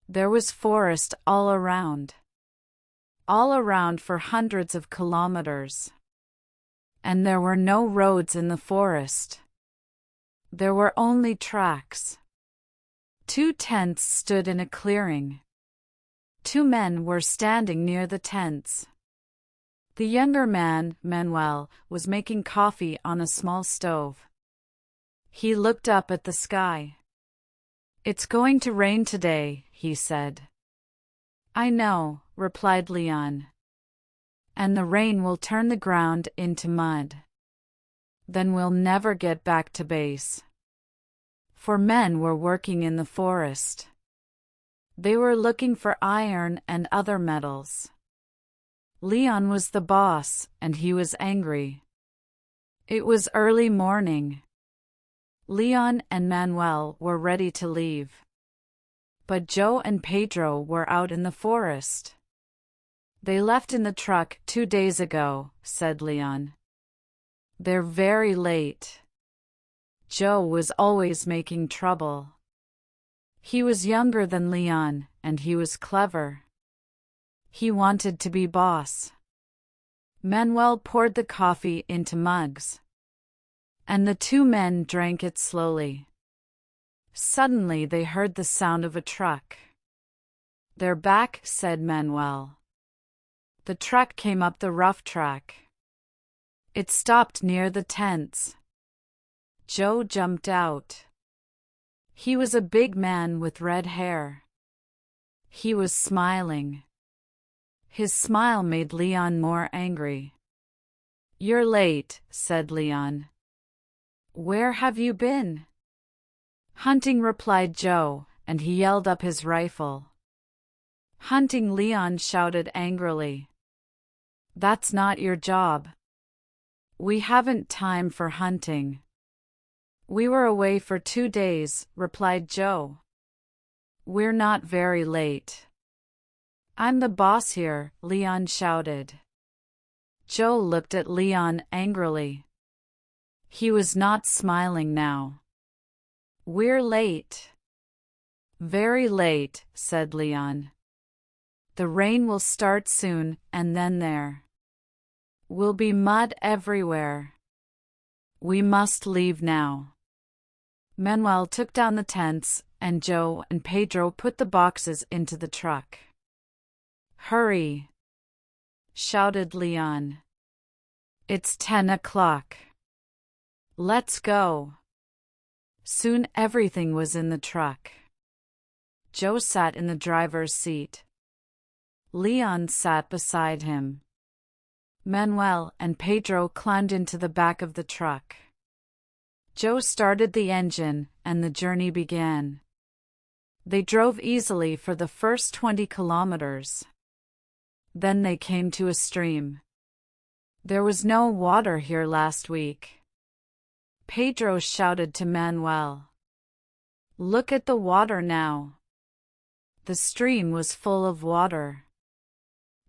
There was forest all around. All around for hundreds of kilometers. And there were no roads in the forest. There were only tracks. 2 tents stood in a clearing. 2 men were standing near the tents. The younger man, Manuel, was making coffee on a small stove. He looked up at the sky. "It's going to rain today," he said. "I know," replied Leon. "And the rain will turn the ground into mud. Then we'll never get back to base." 4 men were working in the forest. They were looking for iron and other metals. Leon was the boss, and he was angry. It was early morning. Leon and Manuel were ready to leave. But Joe and Pedro were out in the forest. "They left in the truck 2 days ago," said Leon. "They're very late." Joe was always making trouble. He was younger than Leon, and he was clever. He wanted to be boss. Manuel poured the coffee into mugs, and the 2 men drank it slowly. Suddenly they heard the sound of a truck. "They're back," said Manuel. The truck came up the rough track. It stopped near the tents. Joe jumped out. He was a big man with red hair. He was smiling. His smile made Leon more angry. "You're late," said Leon. "Where have you been?" "Hunting," replied Joe, and he yelled up his rifle. "Hunting!" Leon shouted angrily. "That's not your job. We haven't time for hunting." "We were away for 2 days," replied Joe. "We're not very late." "I'm the boss here," Leon shouted. Joe looked at Leon angrily. He was not smiling now. "We're late." "Very late," said Leon. "The rain will start soon, and then there will be mud everywhere. We must leave now." Manuel took down the tents, and Joe and Pedro put the boxes into the truck. "Hurry!" shouted Leon. "It's 10 o'clock. Let's go." Soon everything was in the truck. Joe sat in the driver's seat. Leon sat beside him. Manuel and Pedro climbed into the back of the truck. Joe started the engine, and the journey began. They drove easily for the first 20 kilometers. Then they came to a stream. "There was no water here last week." Pedro shouted to Manuel. "Look at the water now." The stream was full of water.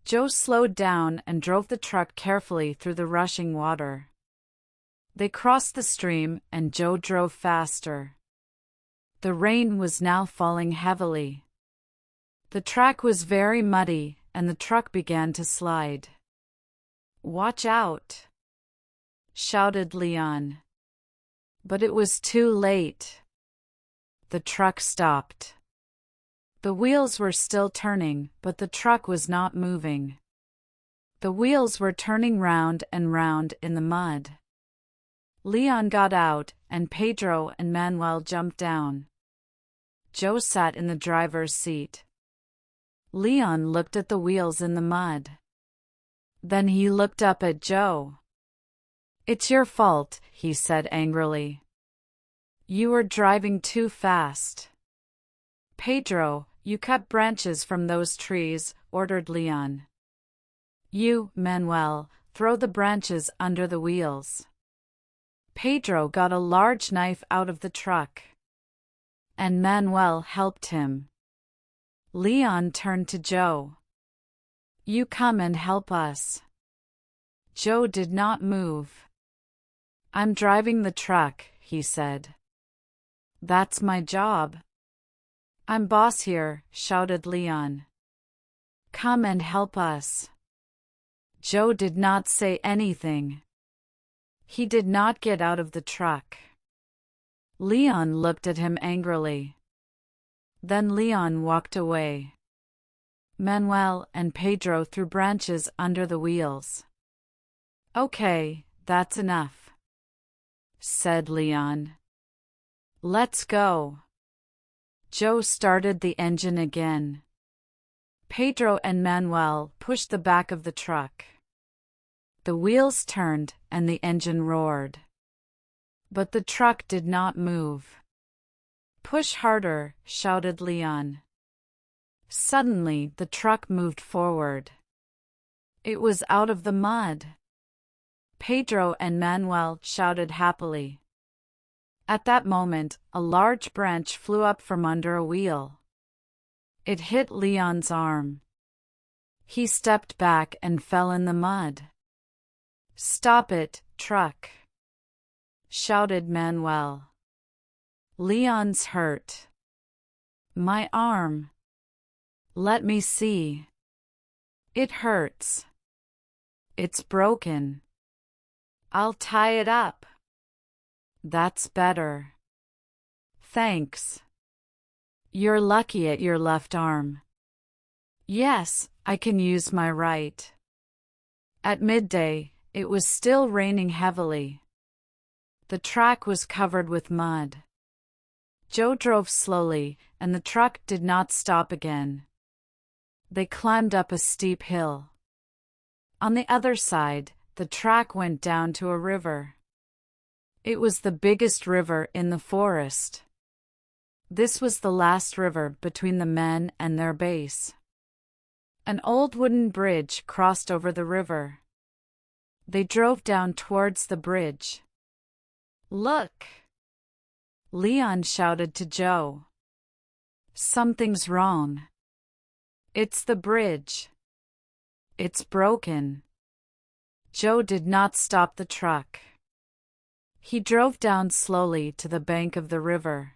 Joe slowed down and drove the truck carefully through the rushing water. They crossed the stream, and Joe drove faster. The rain was now falling heavily. The track was very muddy, and the truck began to slide. "Watch out!" shouted Leon. But it was too late. The truck stopped. The wheels were still turning, but the truck was not moving. The wheels were turning round and round in the mud. Leon got out, and Pedro and Manuel jumped down. Joe sat in the driver's seat. Leon looked at the wheels in the mud. Then he looked up at Joe. "It's your fault," he said angrily. "You were driving too fast." "Pedro, you cut branches from those trees," ordered Leon. "You, Manuel, throw the branches under the wheels." Pedro got a large knife out of the truck, and Manuel helped him. Leon turned to Joe. "You come and help us." Joe did not move. "I'm driving the truck," he said. "That's my job." I'm boss here, shouted Leon. Come and help us. Joe did not say anything. He did not get out of the truck. Leon looked at him angrily. Then Leon walked away. Manuel and Pedro threw branches under the wheels. Okay, that's enough, said Leon. Let's go. Joe started the engine again. Pedro and Manuel pushed the back of the truck. The wheels turned and the engine roared. But the truck did not move. Push harder, shouted Leon. Suddenly, the truck moved forward. It was out of the mud. Pedro and Manuel shouted happily. At that moment, a large branch flew up from under a wheel. It hit Leon's arm. He stepped back and fell in the mud. Stop it, truck, shouted Manuel. Leon's hurt. My arm. Let me see. It hurts. It's broken. I'll tie it up. That's better. Thanks. You're lucky at your left arm. Yes, I can use my right. At midday, it was still raining heavily. The track was covered with mud. Joe drove slowly, and the truck did not stop again. They climbed up a steep hill. On the other side, the track went down to a river. It was the biggest river in the forest. This was the last river between the men and their base. An old wooden bridge crossed over the river. They drove down towards the bridge. Look! Leon shouted to Joe. Something's wrong. It's the bridge. It's broken. Joe did not stop the truck. He drove down slowly to the bank of the river.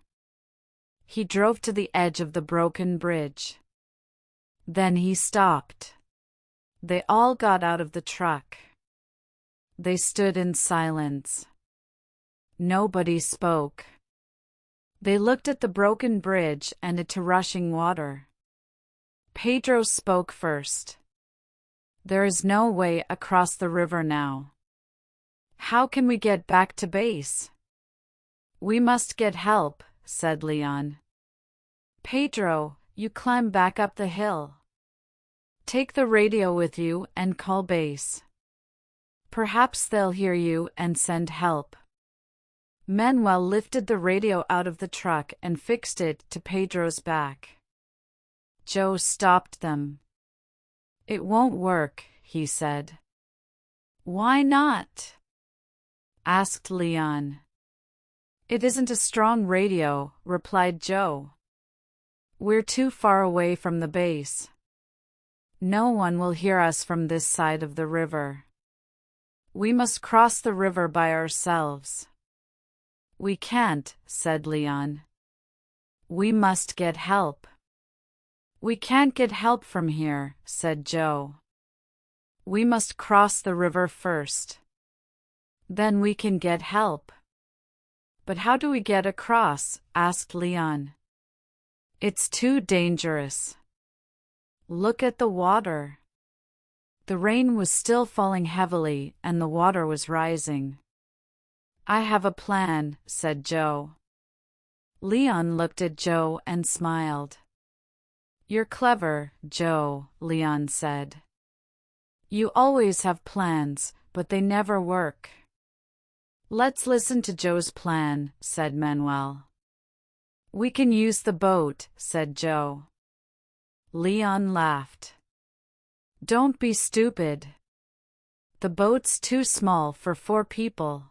He drove to the edge of the broken bridge. Then he stopped. They all got out of the truck. They stood in silence. Nobody spoke. They looked at the broken bridge and into rushing water. Pedro spoke first. There is no way across the river now. How can we get back to base? We must get help, said Leon. Pedro, you climb back up the hill. Take the radio with you and call base. Perhaps they'll hear you and send help. Manuel lifted the radio out of the truck and fixed it to Pedro's back. Joe stopped them. It won't work, he said. Why not? Asked Leon. It isn't a strong radio, replied Joe. We're too far away from the base. No one will hear us from this side of the river. We must cross the river by ourselves. We can't, said Leon. We must get help. We can't get help from here, said Joe. We must cross the river first. Then we can get help. But how do we get across? Asked Leon. It's too dangerous. Look at the water. The rain was still falling heavily and the water was rising. I have a plan, said Joe. Leon looked at Joe and smiled. You're clever, Joe, Leon said. You always have plans, but they never work. Let's listen to Joe's plan, said Manuel. We can use the boat, said Joe. Leon laughed. Don't be stupid. The boat's too small for 4 people.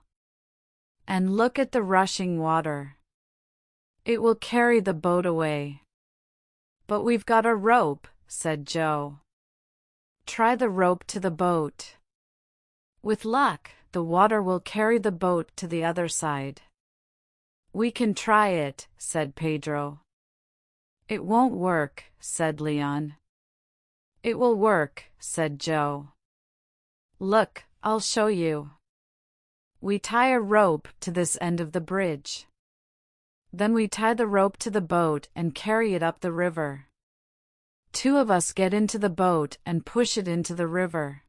And look at the rushing water. It will carry the boat away. But we've got a rope, said Joe. Try the rope to the boat. With luck, the water will carry the boat to the other side. We can try it, said Pedro. It won't work, said Leon. It will work, said Joe. Look, I'll show you. We tie a rope to this end of the bridge. Then we tie the rope to the boat and carry it up the river. Two of us get into the boat and push it into the river.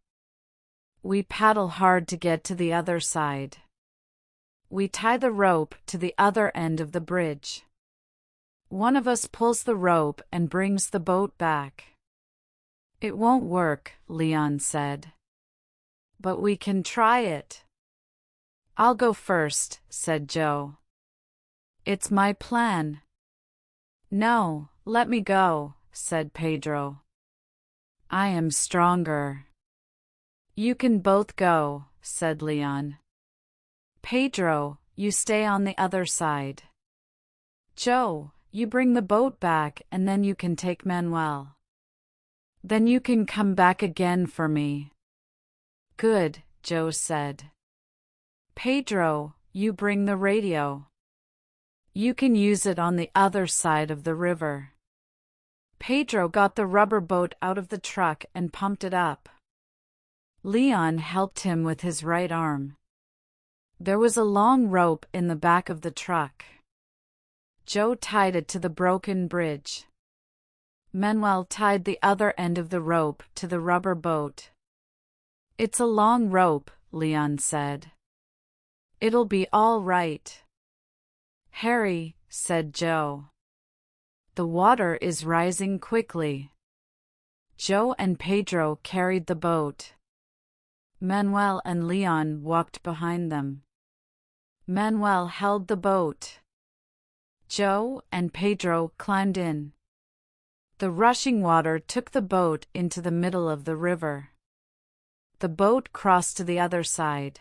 We paddle hard to get to the other side. We tie the rope to the other end of the bridge. One of us pulls the rope and brings the boat back. It won't work, Leon said. But we can try it. I'll go first, said Joe. It's my plan. No, let me go, said Pedro. I am stronger. You can both go, said Leon. Pedro, you stay on the other side. Joe, you bring the boat back and then you can take Manuel. Then you can come back again for me. Good, Joe said. Pedro, you bring the radio. You can use it on the other side of the river. Pedro got the rubber boat out of the truck and pumped it up. Leon helped him with his right arm. There was a long rope in the back of the truck. Joe tied it to the broken bridge. Manuel tied the other end of the rope to the rubber boat. It's a long rope, Leon said. It'll be all right. Harry, said Joe. The water is rising quickly. Joe and Pedro carried the boat. Manuel and Leon walked behind them. Manuel held the boat. Joe and Pedro climbed in. The rushing water took the boat into the middle of the river. The boat crossed to the other side.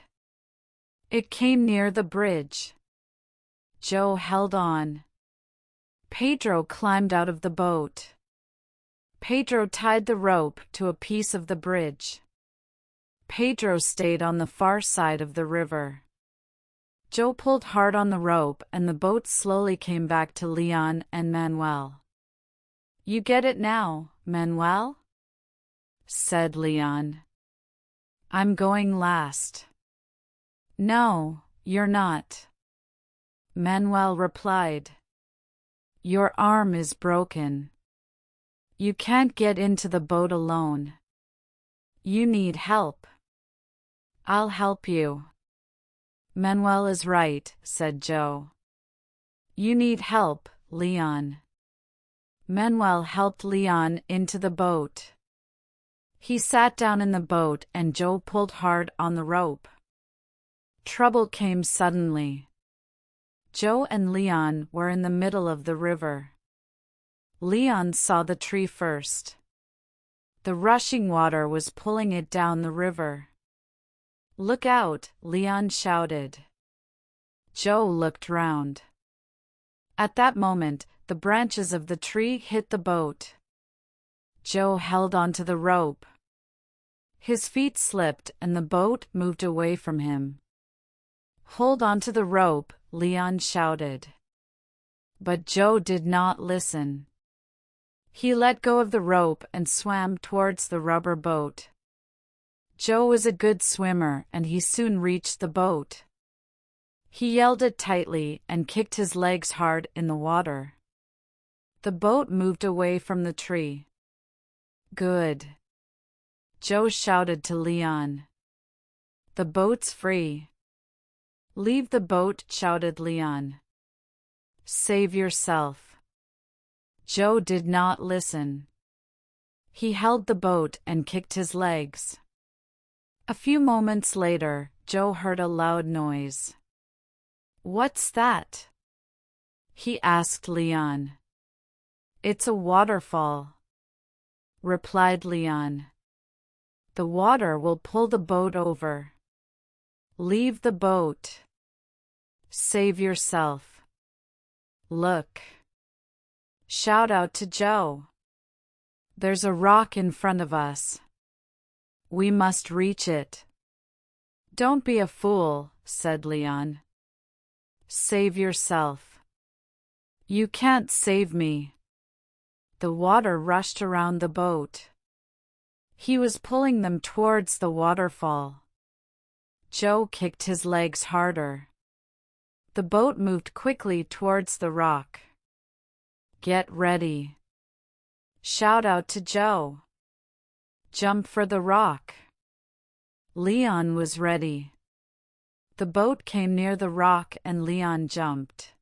It came near the bridge. Joe held on. Pedro climbed out of the boat. Pedro tied the rope to a piece of the bridge. Pedro stayed on the far side of the river. Joe pulled hard on the rope and the boat slowly came back to Leon and Manuel. You get it now, Manuel? Said Leon. I'm going last. No, you're not. Manuel replied. Your arm is broken. You can't get into the boat alone. You need help. I'll help you. Manuel is right, said Joe. You need help, Leon. Manuel helped Leon into the boat. He sat down in the boat and Joe pulled hard on the rope. Trouble came suddenly. Joe and Leon were in the middle of the river. Leon saw the tree first. The rushing water was pulling it down the river. Look out, Leon shouted. Joe looked round. At that moment, the branches of the tree hit the boat. Joe held onto the rope. His feet slipped and the boat moved away from him. Hold onto the rope, Leon shouted. But Joe did not listen. He let go of the rope and swam towards the rubber boat. Joe was a good swimmer and he soon reached the boat. He yelled it tightly and kicked his legs hard in the water. The boat moved away from the tree. Good. Joe shouted to Leon. The boat's free. Leave the boat, shouted Leon. Save yourself. Joe did not listen. He held the boat and kicked his legs. A few moments later, Joe heard a loud noise. What's that? He asked Leon. It's a waterfall, replied Leon. The water will pull the boat over. Leave the boat. Save yourself. Look. Shout out to Joe. There's a rock in front of us. We must reach it. Don't be a fool, said Leon. Save yourself. You can't save me. The water rushed around the boat. He was pulling them towards the waterfall. Joe kicked his legs harder. The boat moved quickly towards the rock. "Get ready!" Shout out to Joe. "Jump for the rock!" Leon was ready. The boat came near the rock and Leon jumped.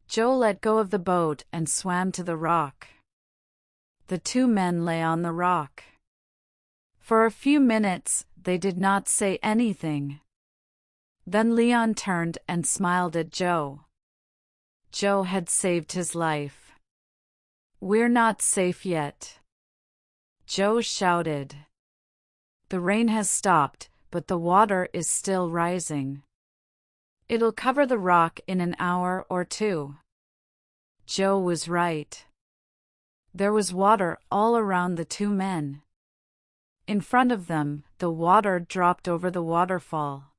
Joe let go of the boat and swam to the rock. The two men lay on the rock. For a few minutes, they did not say anything. Then Leon turned and smiled at Joe. Joe had saved his life. "We're not safe yet," Joe shouted. "The rain has stopped, but the water is still rising. It'll cover the rock in an hour or two." Joe was right. There was water all around the two men. In front of them, the water dropped over the waterfall.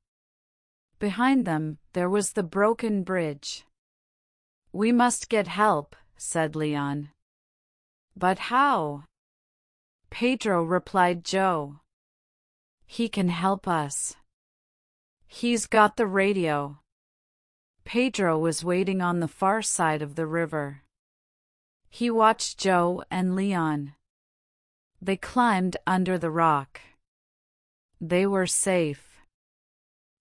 Behind them, there was the broken bridge. "We must get help," said Leon. "But how?" "Pedro," replied Joe. "He can help us. He's got the radio." Pedro was waiting on the far side of the river. He watched Joe and Leon. They climbed under the rock. They were safe.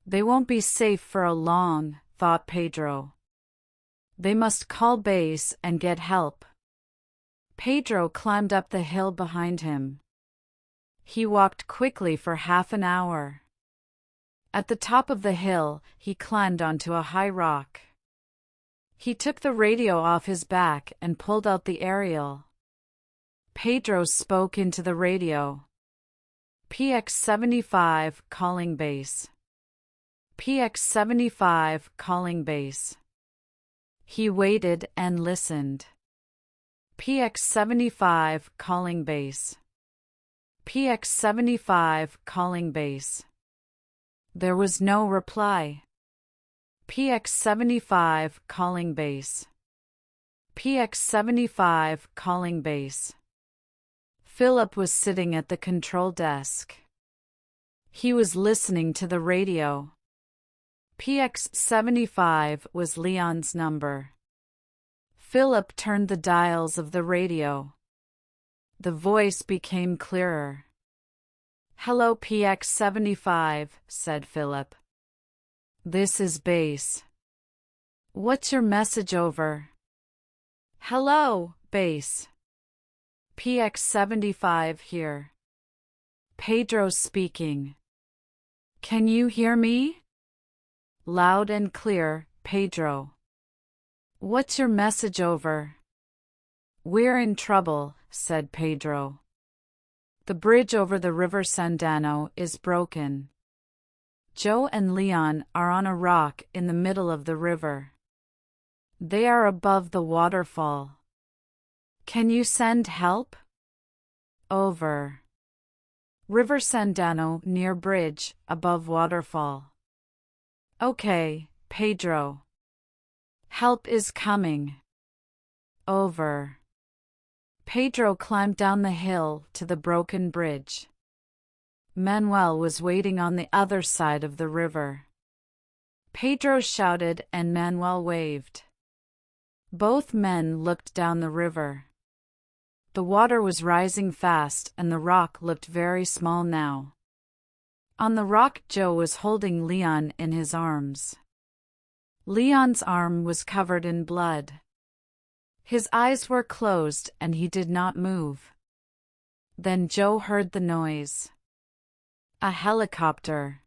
"They won't be safe for a long," thought Pedro. "They must call base and get help." Pedro climbed up the hill behind him. He walked quickly for half an hour. At the top of the hill, he climbed onto a high rock. He took the radio off his back and pulled out the aerial. Pedro spoke into the radio. "PX-75 calling base. PX-75 calling base." He waited and listened. "PX-75 calling base. PX-75 calling base." There was no reply. "PX-75 calling base. PX-75 calling base." Philip was sitting at the control desk. He was listening to the radio. PX-75 was Leon's number. Philip turned the dials of the radio. The voice became clearer. "Hello, PX-75, said Philip. "This is base. What's your message over?" "Hello, base. PX-75 here. Pedro speaking. Can you hear me?" "Loud and clear, Pedro." "What's your message over?" "We're in trouble," said Pedro. "The bridge over the River Sandano is broken. Joe and Leon are on a rock in the middle of the river. They are above the waterfall. Can you send help?" "Over. River Sandano near bridge, above waterfall." "Okay, Pedro. Help is coming." "Over." Pedro climbed down the hill to the broken bridge. Manuel was waiting on the other side of the river. Pedro shouted and Manuel waved. Both men looked down the river. The water was rising fast and the rock looked very small now. On the rock, Joe was holding Leon in his arms. Leon's arm was covered in blood. His eyes were closed and he did not move. Then Joe heard the noise. A helicopter.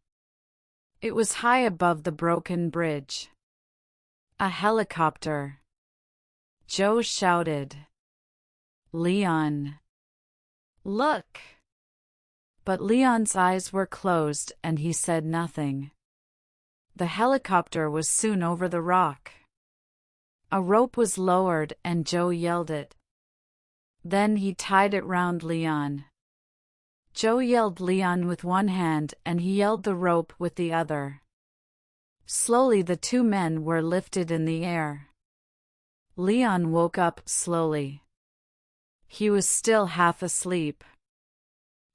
It was high above the broken bridge. A helicopter. Joe shouted. "Leon! Look!" But Leon's eyes were closed and he said nothing. The helicopter was soon over the rock. A rope was lowered and Joe yelled it. Then he tied it round Leon. Joe yelled Leon with one hand and he yelled the rope with the other. Slowly the two men were lifted in the air. Leon woke up slowly. He was still half asleep.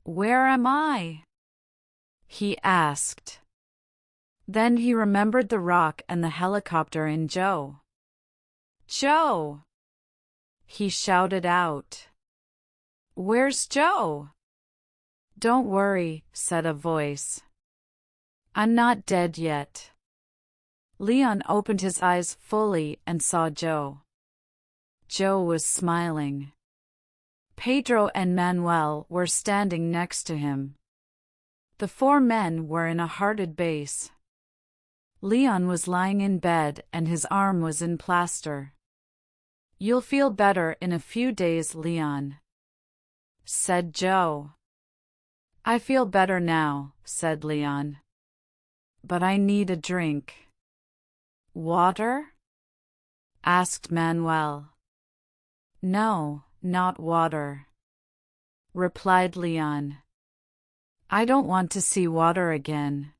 "Where am I?" he asked. Then he remembered the rock and the helicopter in Joe. "Joe!" he shouted out. "Where's Joe?" "Don't worry," said a voice. "I'm not dead yet." Leon opened his eyes fully and saw Joe. Joe was smiling. Pedro and Manuel were standing next to him. The four men were in a hearted base. Leon was lying in bed and his arm was in plaster. "You'll feel better in a few days, Leon," said Joe. "I feel better now," said Leon. "But I need a drink." "Water?" asked Manuel. "No, not water," replied Leon. "I don't want to see water again.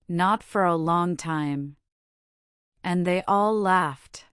Not for a long time." And they all laughed.